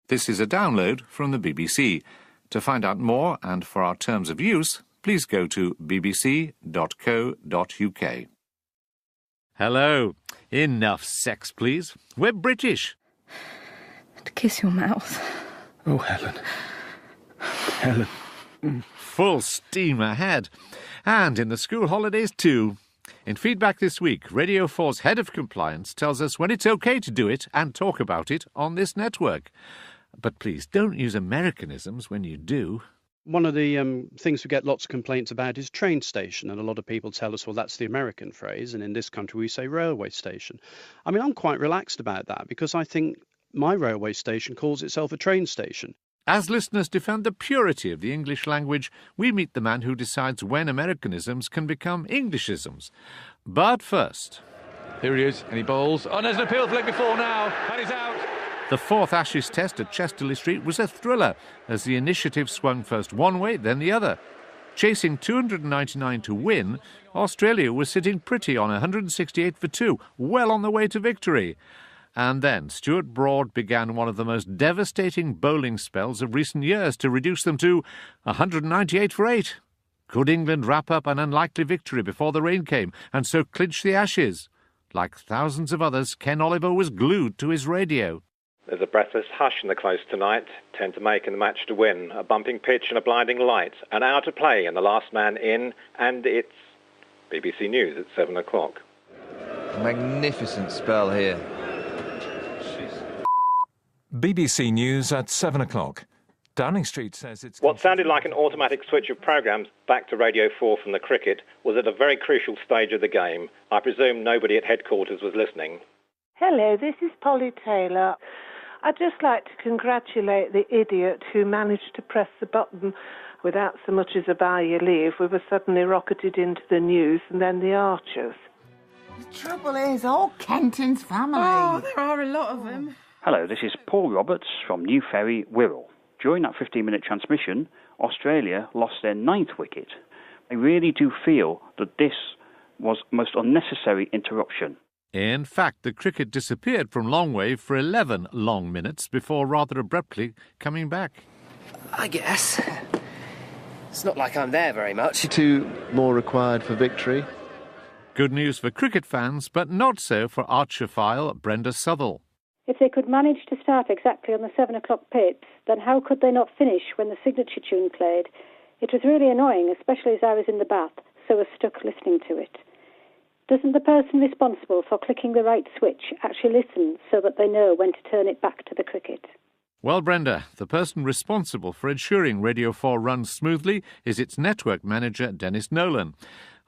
This is a download from the BBC. To find out more and for our terms of use, please go to bbc.co.uk. Hello. Enough sex, please. We're British. To kiss your mouth. Oh, Helen. Helen. Full steam ahead. And in the school holidays too. In feedback this week, Radio 4's head of compliance tells us when it's okay to do it and talk about it on this network. But please don't use Americanisms when you do. One of the things we get lots of complaints about is train station, and a lot of people tell us, well, that's the American phrase, and in this country we say railway station. I mean, I'm quite relaxed about that because I think my railway station calls itself a train station. As listeners defend the purity of the English language, we meet the man who decides when Americanisms can become Englishisms. But first... Here he is, and he bowls. Oh, there's an appeal for leg before now, and he's out. The fourth Ashes test at Chesterley Street was a thriller, as the initiative swung first one way, then the other. Chasing 299 to win, Australia was sitting pretty on 168 for 2, well on the way to victory. And then Stuart Broad began one of the most devastating bowling spells of recent years to reduce them to 198 for 8. Could England wrap up an unlikely victory before the rain came and so clinch the Ashes? Like thousands of others, Ken Oliver was glued to his radio. There's a breathless hush in the close tonight. 10 to make in the match to win. A bumping pitch and a blinding light. An hour to play and the last man in. And it's BBC News at 7 o'clock. Magnificent spell here. BBC News at 7 o'clock. Downing Street says it's... What sounded like an automatic switch of programmes back to Radio 4 from the cricket was at a very crucial stage of the game. I presume nobody at headquarters was listening. Hello, this is Polly Taylor. I'd just like to congratulate the idiot who managed to press the button without so much as a by your leave. We were suddenly rocketed into the news and then the Archers. The trouble is, all Kenton's family. Oh, there are a lot of them. Hello, this is Paul Roberts from New Ferry, Wirral. During that 15-minute transmission, Australia lost their 9th wicket. I really do feel that this was a most unnecessary interruption. In fact, the cricket disappeared from Longwave for 11 long minutes before rather abruptly coming back. I guess. It's not like I'm there very much. 2 more required for victory. Good news for cricket fans, but not so for Archerphile Brenda Southall. If they could manage to start exactly on the 7 o'clock pips, then how could they not finish when the signature tune played? It was really annoying, especially as I was in the bath, so was stuck listening to it. Doesn't the person responsible for clicking the right switch actually listen so that they know when to turn it back to the cricket? Well, Brenda, the person responsible for ensuring Radio 4 runs smoothly is its network manager, Dennis Nolan.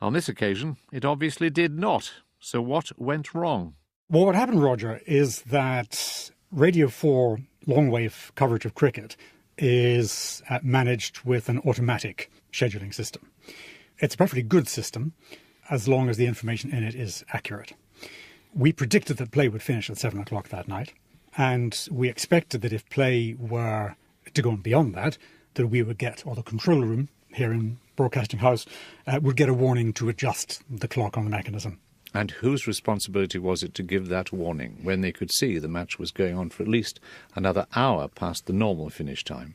On this occasion, it obviously did not. So what went wrong? Well, what happened, Roger, is that Radio 4 long-wave coverage of cricket is managed with an automatic scheduling system. It's a perfectly good system, as long as the information in it is accurate. We predicted that play would finish at 7 o'clock that night, and we expected that if play were to go on beyond that, that we would get, or the control room here in Broadcasting House, would get a warning to adjust the clock on the mechanism. And whose responsibility was it to give that warning when they could see the match was going on for at least another hour past the normal finish time?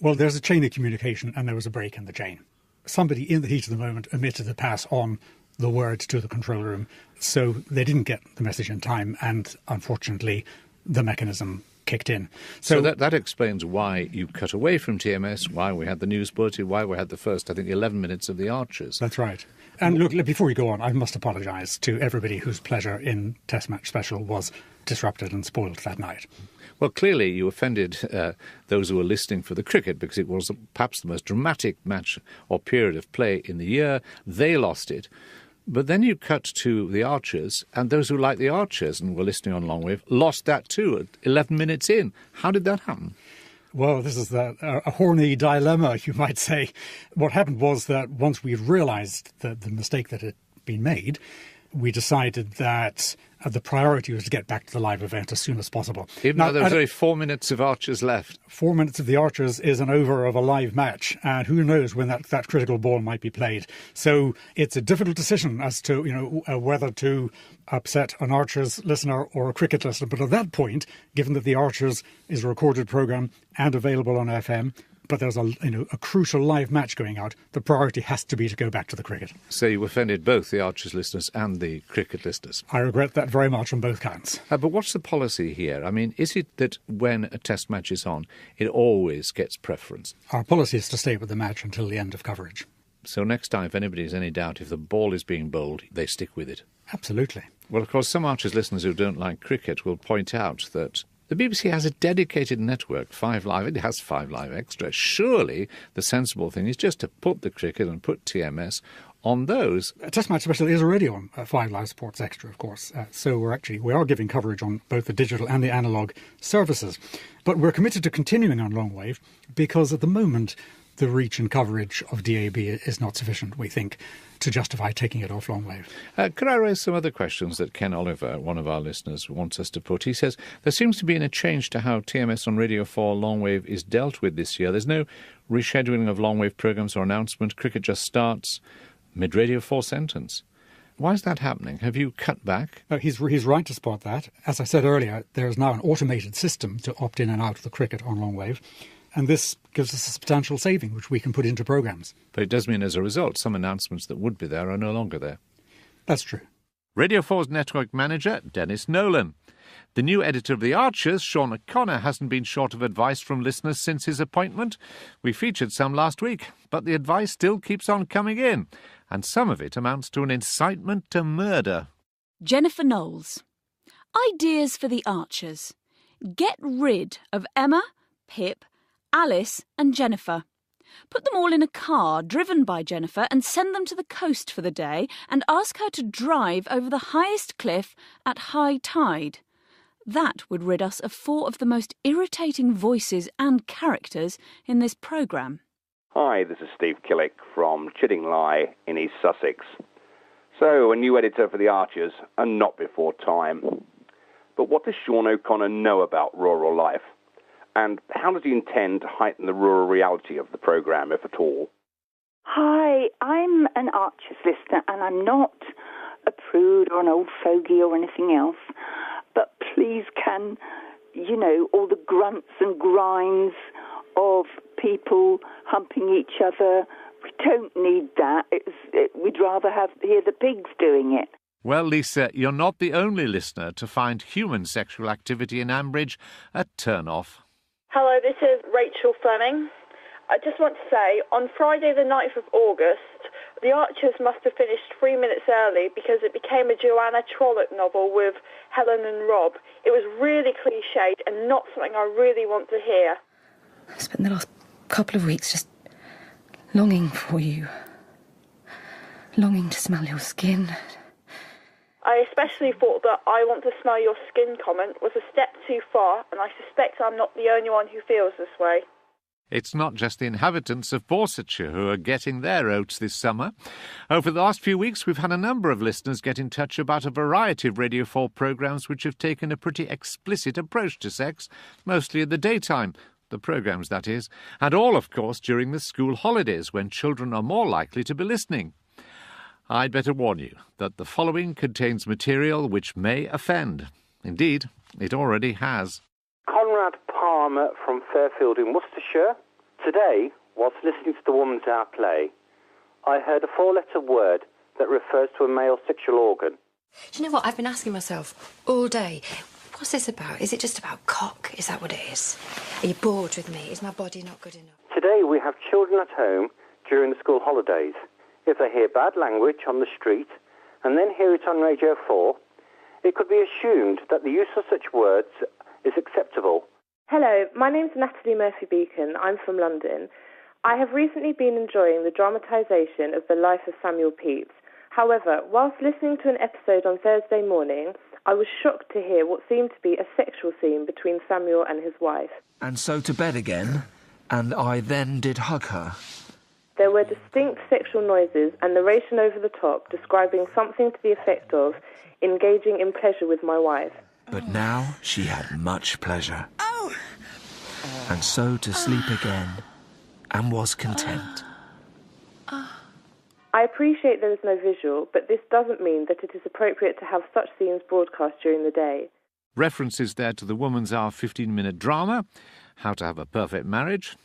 Well, there's a chain of communication, and there was a break in the chain. Somebody in the heat of the moment omitted to pass on the word to the control room, so they didn't get the message in time, and unfortunately the mechanism kicked in. So that explains why you cut away from TMS, why we had the news bulletin, why we had the first, I think, 11 minutes of the Archers. That's right. And look, before we go on, I must apologise to everybody whose pleasure in Test Match Special was disrupted and spoiled that night. Well, clearly you offended those who were listening for the cricket because it was perhaps the most dramatic match or period of play in the year. They lost it. But then you cut to the Archers, and those who like the Archers and were listening on Longwave lost that too at 11 minutes in. How did that happen? Well, this is a horny dilemma, you might say. What happened was that once we realised the mistake that had been made, we decided that the priority was to get back to the live event as soon as possible. Even though there was only 4 minutes of Archers left. 4 minutes of the Archers is an over of a live match, and who knows when that critical ball might be played. So it's a difficult decision as to whether to upset an Archers listener or a cricket listener. But at that point, given that the Archers is a recorded programme and available on FM, but there's a crucial live match going out, the priority has to be to go back to the cricket. So you offended both the Archers listeners and the cricket listeners. I regret that very much on both counts. But what's the policy here? I mean, is it that when a test match is on, it always gets preference? Our policy is to stay with the match until the end of coverage. So next time, if anybody has any doubt, if the ball is being bowled, they stick with it? Absolutely. Well, of course, some Archers listeners who don't like cricket will point out that the BBC has a dedicated network, 5 Live. It has 5 Live Extra. Surely the sensible thing is just to put the cricket and put TMS on those. A Test Match Special is already on 5 Live Sports Extra, of course. So we are giving coverage on both the digital and the analogue services. But we're committed to continuing on long wave because at the moment the reach and coverage of DAB is not sufficient, we think, to justify taking it off long wave. Could I raise some other questions that Ken Oliver, one of our listeners, wants us to put? He says, there seems to be a change to how TMS on Radio 4 long wave is dealt with this year. There's no rescheduling of long wave programmes or announcement. Cricket just starts mid-Radio 4 sentence. Why is that happening? Have you cut back? He's right to spot that. As I said earlier, there's now an automated system to opt in and out of the cricket on long wave. And this gives us a substantial saving, which we can put into programmes. But it does mean, as a result, some announcements that would be there are no longer there. That's true. Radio 4's network manager, Dennis Nolan. The new editor of The Archers, Sean O'Connor, hasn't been short of advice from listeners since his appointment. We featured some last week, but the advice still keeps on coming in, and some of it amounts to an incitement to murder. Jennifer Knowles. Ideas for The Archers. Get rid of Emma, Pip, Alice and Jennifer. Put them all in a car driven by Jennifer and send them to the coast for the day and ask her to drive over the highest cliff at high tide. That would rid us of 4 of the most irritating voices and characters in this programme. Hi, this is Steve Killick from Chiddingly in East Sussex. So, a new editor for The Archers, and not before time. But what does Sean O'Connor know about rural life? And how does he intend to heighten the rural reality of the programme, if at all? Hi, I'm an Archers listener, and I'm not a prude or an old fogey or anything else. But please can, all the grunts and grinds of people humping each other, we don't need that. We'd rather hear the pigs doing it. Well, Lisa, you're not the only listener to find human sexual activity in Ambridge a turn-off. Hello, this is Rachel Fleming. I just want to say, on Friday the 9th of August, The Archers must have finished 3 minutes early because it became a Joanna Trollope novel with Helen and Rob. It was really cliched and not something I really want to hear. I've spent the last couple of weeks just longing for you. Longing to smell your skin. I especially thought that I want to smell your skin comment was a step too far, and I suspect I'm not the only one who feels this way. It's not just the inhabitants of Borsetshire who are getting their oats this summer. Over the last few weeks, we've had a number of listeners get in touch about a variety of Radio 4 programmes which have taken a pretty explicit approach to sex, mostly in the daytime. The programmes, that is. And all, of course, during the school holidays, when children are more likely to be listening. I'd better warn you that the following contains material which may offend. Indeed, it already has. Conrad Palmer from Fairfield in Worcestershire. Today, whilst listening to the Woman's Hour play, I heard a 4-letter word that refers to a male sexual organ. Do you know what I've been asking myself all day? What's this about? Is it just about cock? Is that what it is? Are you bored with me? Is my body not good enough? Today we have children at home during the school holidays. If they hear bad language on the street and then hear it on Radio 4, it could be assumed that the use of such words is acceptable. Hello, my name's Natalie Murphy-Beacon. I'm from London. I have recently been enjoying the dramatisation of the life of Samuel Pepys. However, whilst listening to an episode on Thursday morning, I was shocked to hear what seemed to be a sexual scene between Samuel and his wife. And so to bed again, and I then did hug her. There there were distinct sexual noises and narration over the top describing something to the effect of engaging in pleasure with my wife. But now she had much pleasure. And so to sleep again, and was content. I appreciate there is no visual, but this doesn't mean that it is appropriate to have such scenes broadcast during the day. References there to the Woman's Hour 15-minute drama, How to Have a Perfect Marriage,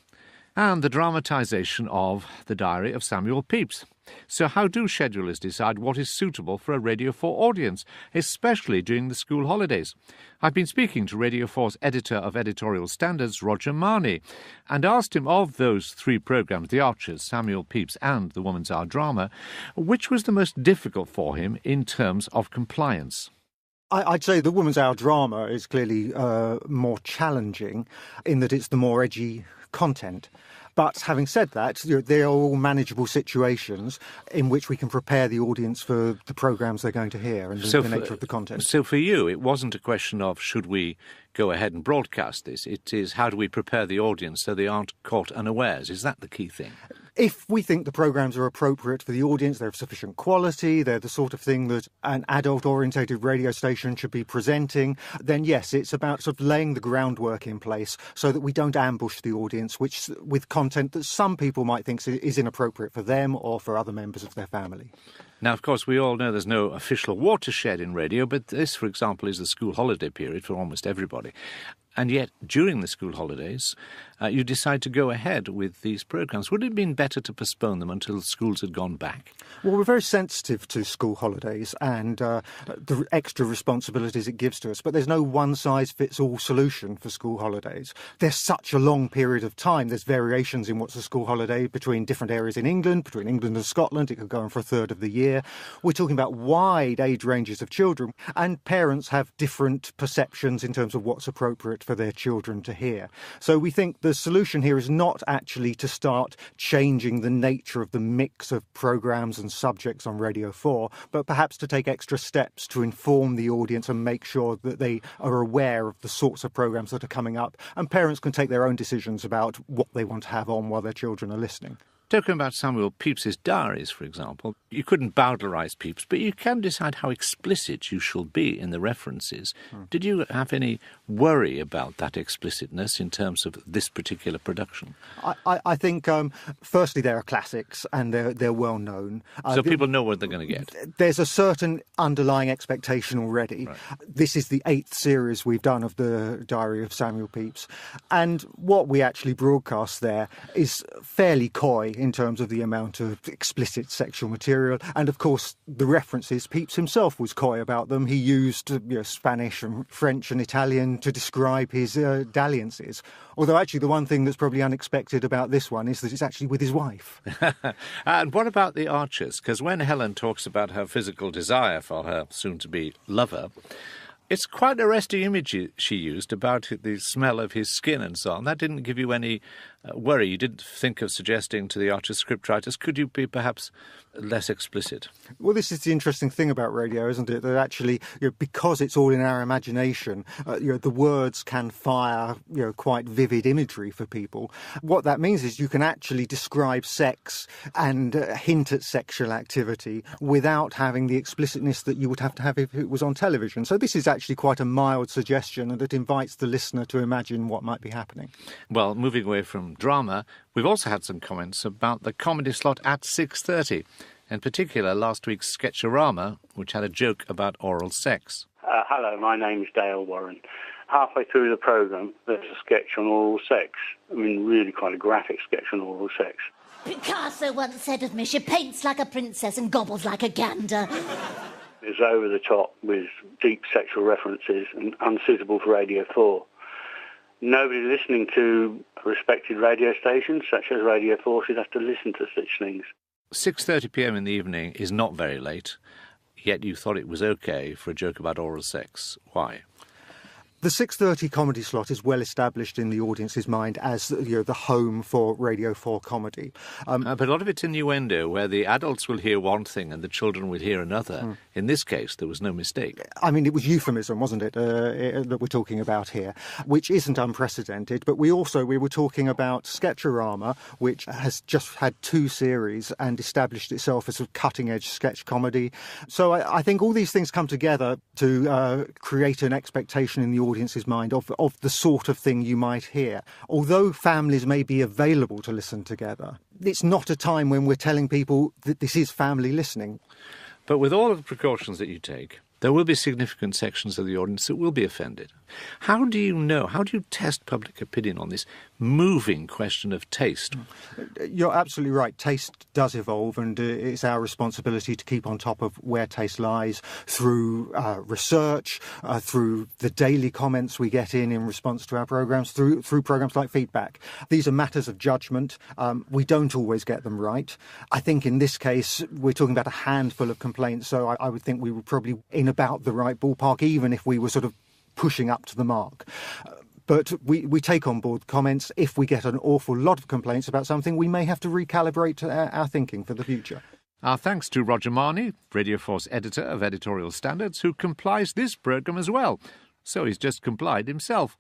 and the dramatisation of The Diary of Samuel Pepys. So how do schedulers decide what is suitable for a Radio 4 audience, especially during the school holidays? I've been speaking to Radio 4's editor of editorial standards, Roger Marney, and asked him of those three programmes, The Archers, Samuel Pepys and The Woman's Hour drama, which was the most difficult for him in terms of compliance. I'd say The Woman's Hour drama is clearly more challenging in that it's the more edgy content. But having said that, they are all manageable situations in which we can prepare the audience for the programmes they're going to hear and the nature of the content. So for you, it wasn't a question of should we go ahead and broadcast this. It is how do we prepare the audience so they aren't caught unawares. Is that the key thing? If we think the programmes are appropriate for the audience, they're of sufficient quality, they're the sort of thing that an adult-orientated radio station should be presenting, then yes, it's about sort of laying the groundwork in place so that we don't ambush the audience with content that some people might think is inappropriate for them or for other members of their family. Now, of course, we all know there's no official watershed in radio, but this, for example, is the school holiday period for almost everybody. And yet, during the school holidays, you decide to go ahead with these programmes. Would it have been better to postpone them until schools had gone back? Well, we're very sensitive to school holidays and the extra responsibilities it gives to us, but there's no one-size-fits-all solution for school holidays. There's such a long period of time. There's variations in what's a school holiday between different areas in England, between England and Scotland. It could go on for a third of the year. We're talking about wide age ranges of children, and parents have different perceptions in terms of what's appropriate for their children to hear. So we think the solution here is not actually to start changing the nature of the mix of programmes and subjects on Radio 4, but perhaps to take extra steps to inform the audience and make sure that they are aware of the sorts of programmes that are coming up, and parents can take their own decisions about what they want to have on while their children are listening. Talking about Samuel Pepys's diaries, for example, you couldn't Bowdlerise Pepys, but you can decide how explicit you shall be in the references. Did you have any worry about that explicitness in terms of this particular production? I think, firstly, there are classics and they're well known. So people know what they're going to get. There's a certain underlying expectation already. Right. This is the 8th series we've done of the Diary of Samuel Pepys. And what we actually broadcast there is fairly coy in terms of the amount of explicit sexual material. And, of course, the references, Pepys himself was coy about them. He used Spanish and French and Italian to describe his dalliances. Although, actually, the one thing that's probably unexpected about this one is that it's actually with his wife. And what about the Archers? Because when Helen talks about her physical desire for her soon-to-be lover, it's quite an arresting image she used about the smell of his skin and so on. That didn't give you any worry. You didn't think of suggesting to the Archer scriptwriters, could you be perhaps less explicit? Well, this is the interesting thing about radio, isn't it? That actually, because it's all in our imagination, the words can fire, quite vivid imagery for people. What that means is you can actually describe sex and hint at sexual activity without having the explicitness that you would have to have if it was on television. So this is actually quite a mild suggestion, and it invites the listener to imagine what might be happening. Well, moving away from drama, we've also had some comments about the comedy slot at 6:30. In particular, last week's Sketchorama, which had a joke about oral sex. Hello, my name's Dale Warren. Halfway through the programme, there's a sketch on oral sex. I mean, really quite a graphic sketch on oral sex. Picasso once said of me, she paints like a princess and gobbles like a gander. It's over the top with deep sexual references and unsuitable for Radio 4. Nobody listening to a respected radio station, such as Radio 4, should have to listen to such things. 6:30 p.m. in the evening is not very late, yet you thought it was okay for a joke about oral sex. Why? The 6:30 comedy slot is well established in the audience's mind as the home for Radio 4 comedy. But a lot of it's innuendo, where the adults will hear one thing and the children will hear another. In this case, there was no mistake. I mean, it was euphemism, wasn't it, that we're talking about here, which isn't unprecedented. But we were talking about Sketchorama, which has just had 2 series and established itself as a cutting-edge sketch comedy. So I think all these things come together to create an expectation in the audience's mind of the sort of thing you might hear. Although families may be available to listen together, it's not a time when we're telling people that this is family listening. But with all of the precautions that you take, there will be significant sections of the audience that will be offended. How do you know? How do you test public opinion on this moving question of taste? You're absolutely right. Taste does evolve, and it's our responsibility to keep on top of where taste lies through research, through the daily comments we get in response to our programmes, through programmes like Feedback. These are matters of judgment. We don't always get them right. I think in this case, we're talking about a handful of complaints, so I would think we were probably in about the right ballpark, even if we were sort of pushing up to the mark. But we take on board comments. If we get an awful lot of complaints about something, we may have to recalibrate our thinking for the future. Our thanks to Roger Marney, Radio 4's editor of Editorial Standards, who complies this programme as well. So he's just complied himself.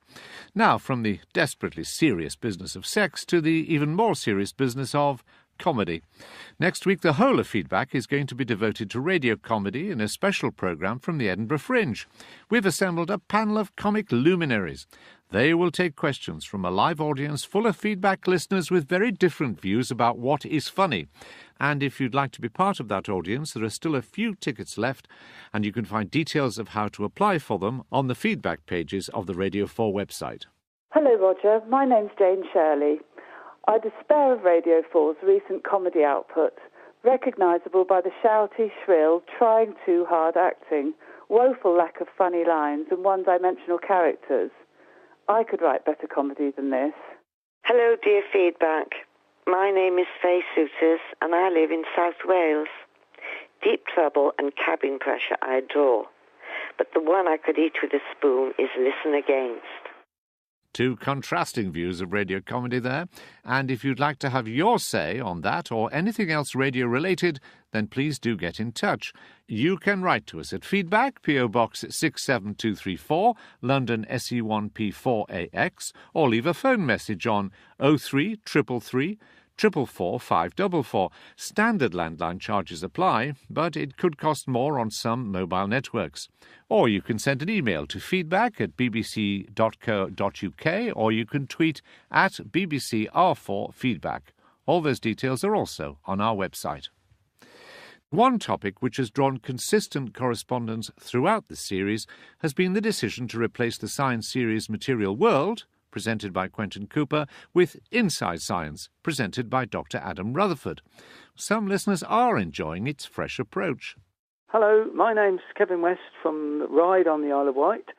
Now, from the desperately serious business of sex to the even more serious business of comedy. Next week, the whole of Feedback is going to be devoted to radio comedy in a special programme from the Edinburgh Fringe. We've assembled a panel of comic luminaries. They will take questions from a live audience full of Feedback listeners with very different views about what is funny. And if you'd like to be part of that audience, there are still a few tickets left, and you can find details of how to apply for them on the Feedback pages of the Radio 4 website. Hello, Roger. My name's Jane Shirley. I despair of Radio 4's recent comedy output, recognisable by the shouty, shrill, trying too hard acting, woeful lack of funny lines and one-dimensional characters. I could write better comedy than this. Hello, dear Feedback. My name is Faye Souters and I live in South Wales. Deep Trouble and Cabin Pressure I adore, but the one I could eat with a spoon is Listen Against. 2 contrasting views of radio comedy there, and if you'd like to have your say on that or anything else radio-related, then please do get in touch. You can write to us at Feedback, PO Box 67234, London SE1P4AX, or leave a phone message on 03333 444 544. Standard landline charges apply, but it could cost more on some mobile networks. Or you can send an email to feedback@bbc.co.uk, or you can tweet at @BBCR4Feedback. All those details are also on our website. One topic which has drawn consistent correspondence throughout the series has been the decision to replace the science series Material World, presented by Quentin Cooper, with Inside Science, presented by Dr. Adam Rutherford. Some listeners are enjoying its fresh approach. Hello, my name's Kevin West from Ryde on the Isle of Wight.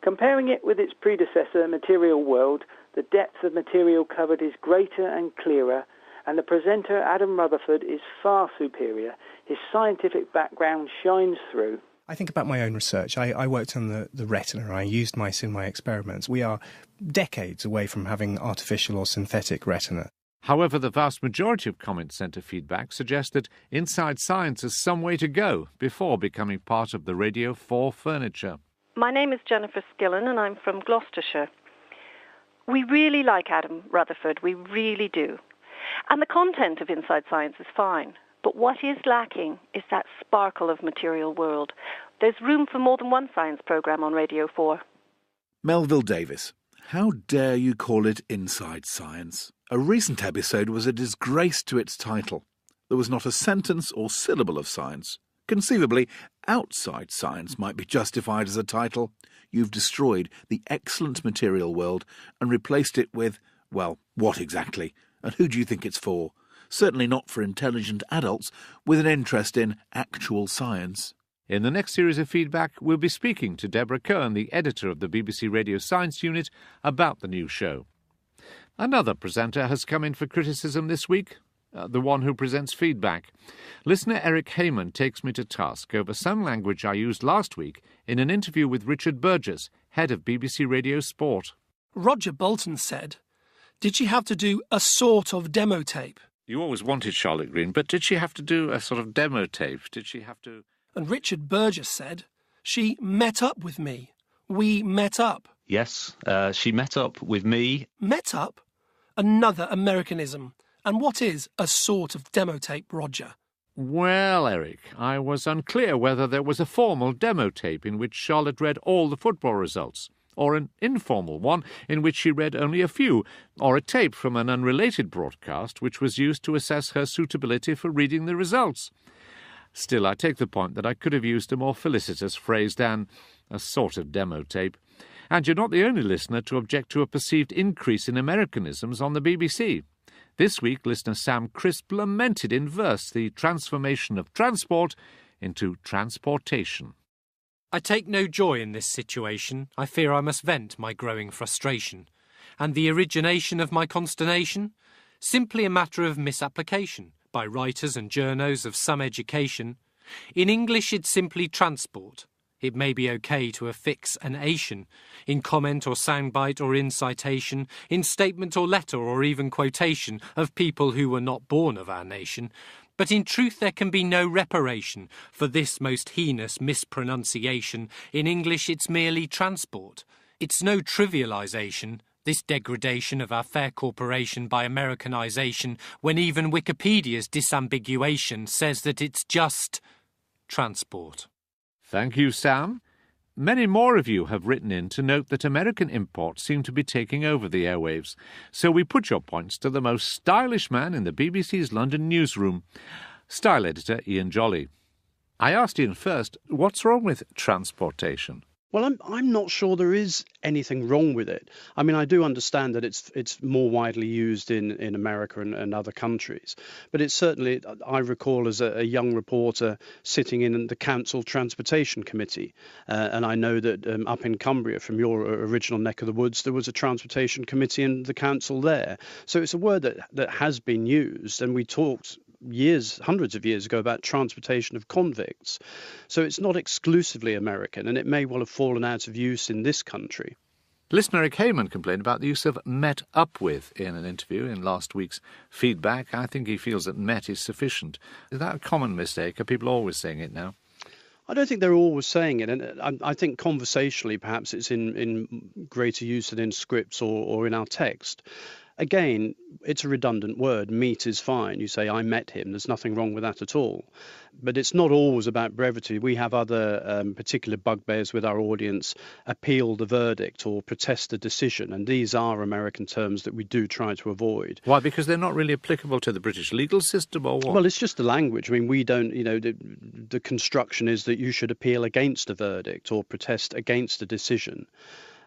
Comparing it with its predecessor, Material World, the depth of material covered is greater and clearer, and the presenter, Adam Rutherford, is far superior. His scientific background shines through. I think about my own research. I worked on the retina. I used mice in my experiments. We are decades away from having artificial or synthetic retina. However, the vast majority of comment centre feedback suggests that Inside Science has some way to go before becoming part of the Radio 4 furniture. My name is Jennifer Skillen and I'm from Gloucestershire. We really like Adam Rutherford, we really do. And the content of Inside Science is fine. But what is lacking is that sparkle of Material World. There's room for more than one science programme on Radio 4. Melville Davis, how dare you call it Inside Science? A recent episode was a disgrace to its title. There was not a sentence or syllable of science. Conceivably, Outside Science might be justified as a title. You've destroyed the excellent Material World and replaced it with, well, what exactly? And who do you think it's for? Certainly not for intelligent adults with an interest in actual science. In the next series of Feedback, we'll be speaking to Deborah Kern, the editor of the BBC Radio Science Unit, about the new show. Another presenter has come in for criticism this week, the one who presents feedback. Listener Eric Heyman takes me to task over some language I used last week in an interview with Richard Burgess, head of BBC Radio Sport. Roger Bolton said, "Did she have to do a sort of demo tape?" You always wanted Charlotte Green, but did she have to do a sort of demo tape? Did she have to... And Richard Burgess said, "She met up with me. We met up." Yes, she met up with me. Met up? Another Americanism. And what is a sort of demo tape, Roger? Well, Eric, I was unclear whether there was a formal demo tape in which Charlotte read all the football results, or an informal one in which she read only a few, or a tape from an unrelated broadcast which was used to assess her suitability for reading the results. Still, I take the point that I could have used a more felicitous phrase than a sort of demo tape. And you're not the only listener to object to a perceived increase in Americanisms on the BBC. This week, listener Sam Crisp lamented in verse the transformation of transport into transportation. I take no joy in this situation. I fear I must vent my growing frustration. And the origination of my consternation? Simply a matter of misapplication by writers and journos of some education. In English it's simply transport. It may be okay to affix an ation, in comment or soundbite or in citation, in statement or letter or even quotation of people who were not born of our nation. But in truth there can be no reparation for this most heinous mispronunciation. In English it's merely transport. It's no trivialisation, this degradation of our fair corporation by Americanisation, when even Wikipedia's disambiguation says that it's just transport. Thank you, Sam. Many more of you have written in to note that American imports seem to be taking over the airwaves, so we put your points to the most stylish man in the BBC's London newsroom, style editor Ian Jolly. I asked Ian first, what's wrong with transportation? Well, I'm not sure there is anything wrong with it. I mean, I do understand that it's more widely used in America and other countries. But it's certainly, I recall as a young reporter sitting in the Council Transportation Committee. And I know that up in Cumbria, from your original neck of the woods, there was a Transportation Committee in the council there. So it's a word that has been used. And we talked hundreds of years ago about transportation of convicts. So it's not exclusively American, and it may well have fallen out of use in this country. Listener Eric Heyman complained about the use of met up with in an interview in last week's feedback. I think he feels that met is sufficient. Is that a common mistake? Are people always saying it now? I don't think they're always saying it, and I think conversationally perhaps it's in greater use than in scripts or in our text. Again, it's a redundant word. Meet is fine. You say, I met him. There's nothing wrong with that at all. But it's not always about brevity. We have other particular bugbears with our audience: appeal the verdict or protest the decision. And these are American terms that we do try to avoid. Why? Because they're not really applicable to the British legal system, or what? Well, it's just the language. I mean, we don't, the construction is that you should appeal against a verdict or protest against a decision.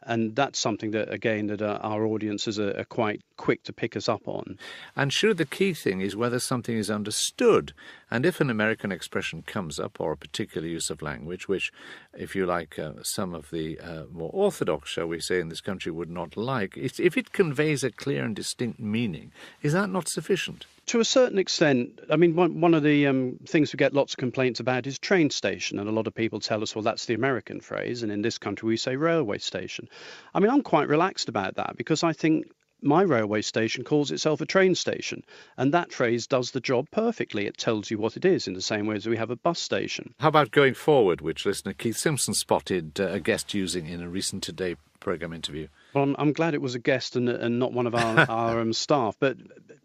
And that's something that, again, that our audiences are quite quick to pick us up on. And sure, the key thing is whether something is understood. And if an American expression comes up, or a particular use of language, which, if you like, some of the more orthodox, shall we say, in this country would not like, if it conveys a clear and distinct meaning, is that not sufficient? To a certain extent. I mean, one of the things we get lots of complaints about is train station, and a lot of people tell us, well, that's the American phrase, and in this country we say railway station. I mean, I'm quite relaxed about that, because I think my railway station calls itself a train station, and that phrase does the job perfectly. It tells you what it is, in the same way as we have a bus station. How about going forward, which listener Keith Simpson spotted a guest using in a recent Today programme interview? Well, I'm glad it was a guest and not one of our staff, but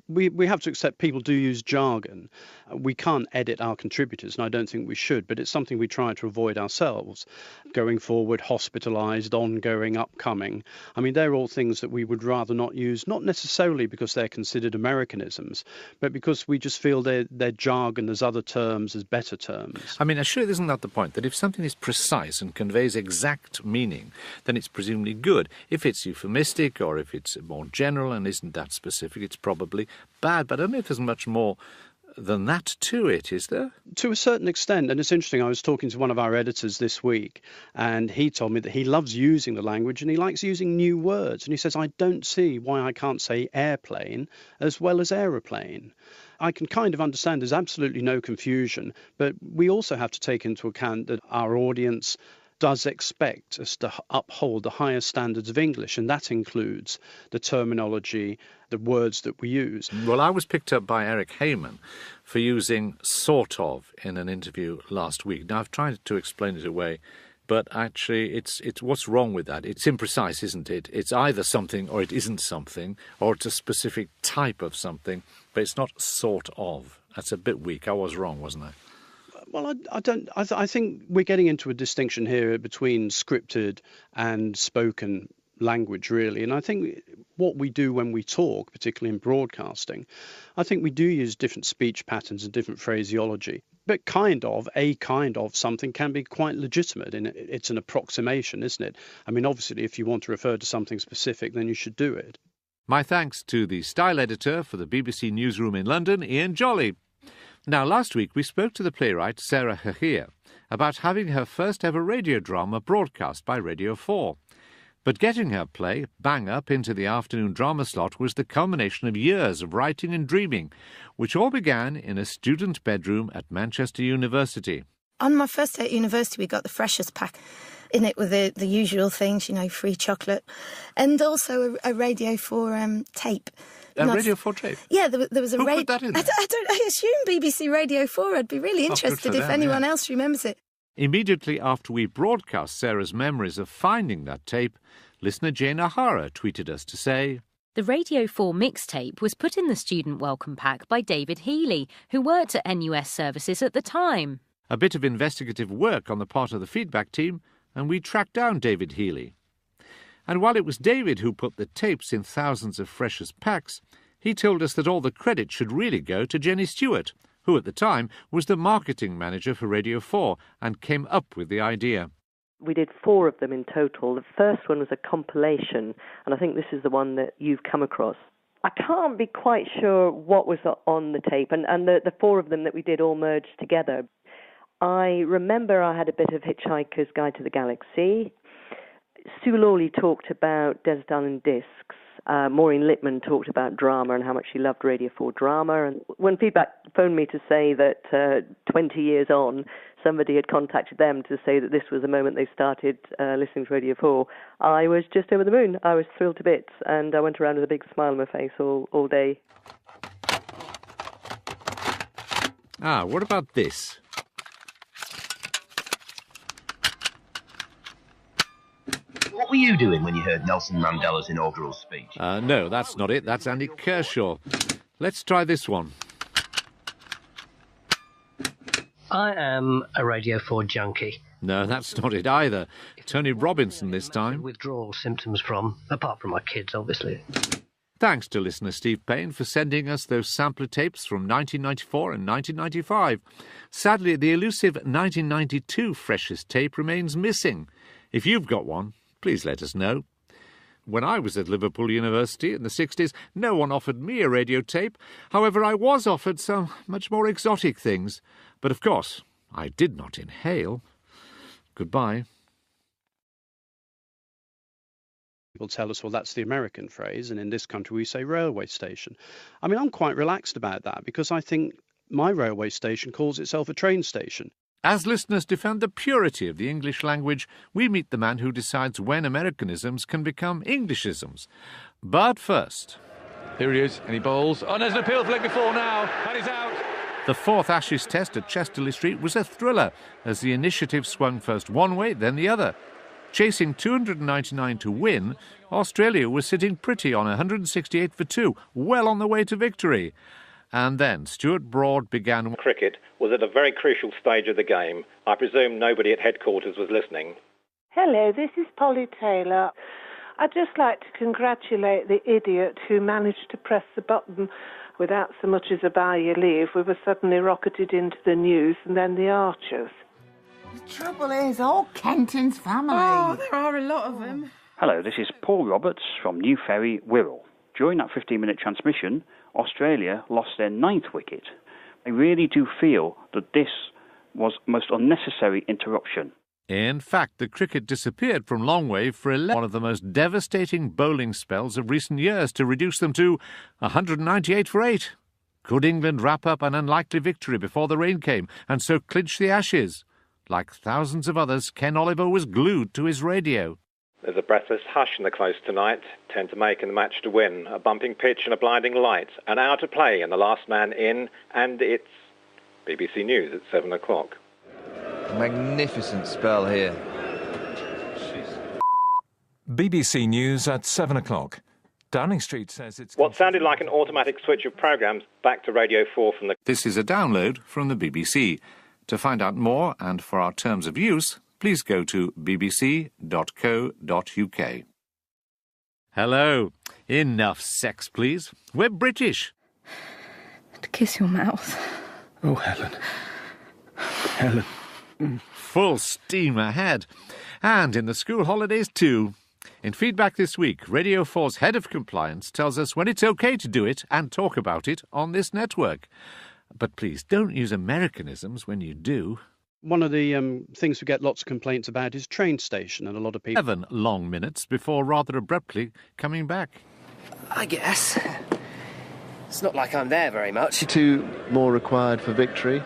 we have to accept people do use jargon. We can't edit our contributors, and I don't think we should, but it's something we try to avoid ourselves. Going forward, hospitalised, ongoing, upcoming. I mean, they're all things that we would rather not use, not necessarily because they're considered Americanisms, but because we just feel they're jargon. There's other terms, there's better terms. I mean, surely isn't that the point, that if something is precise and conveys exact meaning, then it's presumably good. If it's euphemistic or if it's more general and isn't that specific, it's probably bad. But I don't know if there's much more than that to it, is there? To a certain extent, and it's interesting, I was talking to one of our editors this week, and he told me that he loves using the language and he likes using new words. And he says, I don't see why I can't say airplane as well as aeroplane. I can kind of understand there's absolutely no confusion, but we also have to take into account that our audience does expect us to uphold the highest standards of English, and that includes the terminology, the words that we use. Well, I was picked up by Eric Heyman for using sort of in an interview last week. Now, I've tried to explain it away, but actually it's what's wrong with that? It's imprecise, isn't it? It's either something or it isn't something, or it's a specific type of something, but it's not sort of. That's a bit weak. I was wrong, wasn't I? Well, I think we're getting into a distinction here between scripted and spoken language, really. And I think what we do when we talk, particularly in broadcasting, I think we do use different speech patterns and different phraseology. But a kind of something can be quite legitimate, and it's an approximation, isn't it? I mean, obviously, if you want to refer to something specific, then you should do it. My thanks to the style editor for the BBC Newsroom in London, Ian Jolly. Now, last week we spoke to the playwright Sarah Hahir about having her first ever radio drama broadcast by Radio 4. But getting her play bang up into the afternoon drama slot was the culmination of years of writing and dreaming, which all began in a student bedroom at Manchester University. On my first day at university, we got the freshers pack in it with the usual things, free chocolate, and also a Radio 4 tape. Radio 4 tape? Yeah, there was a radio. Who put that in there? I assume BBC Radio 4. I'd be really interested if anyone else remembers it. Immediately after we broadcast Sarah's memories of finding that tape, listener Jane Ahara tweeted us to say, The Radio 4 mixtape was put in the student welcome pack by David Healy, who worked at NUS Services at the time. A bit of investigative work on the part of the feedback team, and we tracked down David Healy. And while it was David who put the tapes in thousands of freshers' packs, he told us that all the credit should really go to Jenny Stewart, who at the time was the marketing manager for Radio 4 and came up with the idea. We did 4 of them in total. The first one was a compilation, and I think this is the one that you've come across. I can't be quite sure what was on the tape, and the 4 of them that we did all merged together. I remember I had a bit of Hitchhiker's Guide to the Galaxy. Sue Lawley talked about Desert Island Discs. Maureen Littman talked about drama and how much she loved Radio 4 drama. And when feedback phoned me to say that 20 years on, somebody had contacted them to say that this was the moment they started listening to Radio 4, I was just over the moon. I was thrilled to bits, and I went around with a big smile on my face all day. What about this? What were you doing when you heard Nelson Mandela's inaugural speech? No, that's not it. That's Andy Kershaw. Let's try this one. I am a Radio 4 junkie. No, that's not it either. Tony Robinson this time. Withdrawal symptoms from, apart from my kids, obviously. Thanks to listener Steve Payne for sending us those sampler tapes from 1994 and 1995. Sadly, the elusive 1992 freshest tape remains missing. If you've got one, please let us know. When I was at Liverpool University in the 60s, no one offered me a radio tape. However, I was offered some much more exotic things. But of course, I did not inhale. Goodbye. People tell us, well, that's the American phrase, and in this country we say railway station. I mean, I'm quite relaxed about that because I think my railway station calls itself a train station. As listeners defend the purity of the English language, we meet the man who decides when Americanisms can become Englishisms. But first... Here he is, and he bowls. Oh, there's an appeal for leg before now, and he's out. The 4th Ashes Test at Chesterley Street was a thriller, as the initiative swung first one way, then the other. Chasing 299 to win, Australia was sitting pretty on 168 for 2, well on the way to victory. And then Stuart Broad began... Cricket was at a very crucial stage of the game. I presume nobody at headquarters was listening. Hello, this is Polly Taylor. I'd just like to congratulate the idiot who managed to press the button without so much as a by your leave. We were suddenly rocketed into the news and then the Archers. The trouble is, all Kenton's family. Oh, there are a lot of them. Hello, this is Paul Roberts from New Ferry, Wirral. During that 15-minute transmission, Australia lost their 9th wicket. I really do feel that this was a most unnecessary interruption. In fact, the cricket disappeared from Longwave for one of the most devastating bowling spells of recent years to reduce them to 198 for 8. Could England wrap up an unlikely victory before the rain came and so clinch the Ashes? Like thousands of others, Ken Oliver was glued to his radio. There's a breathless hush in the close tonight. 10 to make in the match to win. A bumping pitch and a blinding light. An hour to play and the last man in. And it's BBC News at 7 o'clock. Magnificent spell here. BBC News at 7 o'clock. Downing Street says it's... What sounded like an automatic switch of programmes back to Radio 4 from the... This is a download from the BBC. To find out more and for our terms of use, please go to bbc.co.uk. Hello. Enough sex, please. We're British. To kiss your mouth. Oh, Helen. Helen. Full steam ahead. And in the school holidays too. In feedback this week, Radio 4's head of compliance tells us when it's okay to do it and talk about it on this network. But please don't use Americanisms when you do. One of the things we get lots of complaints about is train station, and a lot of people... 7 long minutes before rather abruptly coming back. I guess. It's not like I'm there very much. 2 more required for victory.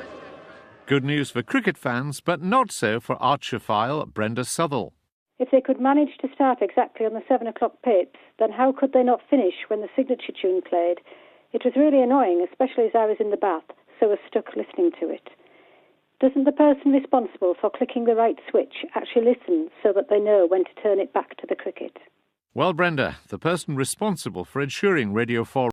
Good news for cricket fans, but not so for Archerphile Brenda Southall. If they could manage to start exactly on the 7 o'clock pips, then how could they not finish when the signature tune played? It was really annoying, especially as I was in the bath, so was stuck listening to it. Doesn't the person responsible for clicking the right switch actually listen so that they know when to turn it back to the cricket? Well, Brenda, the person responsible for ensuring Radio 4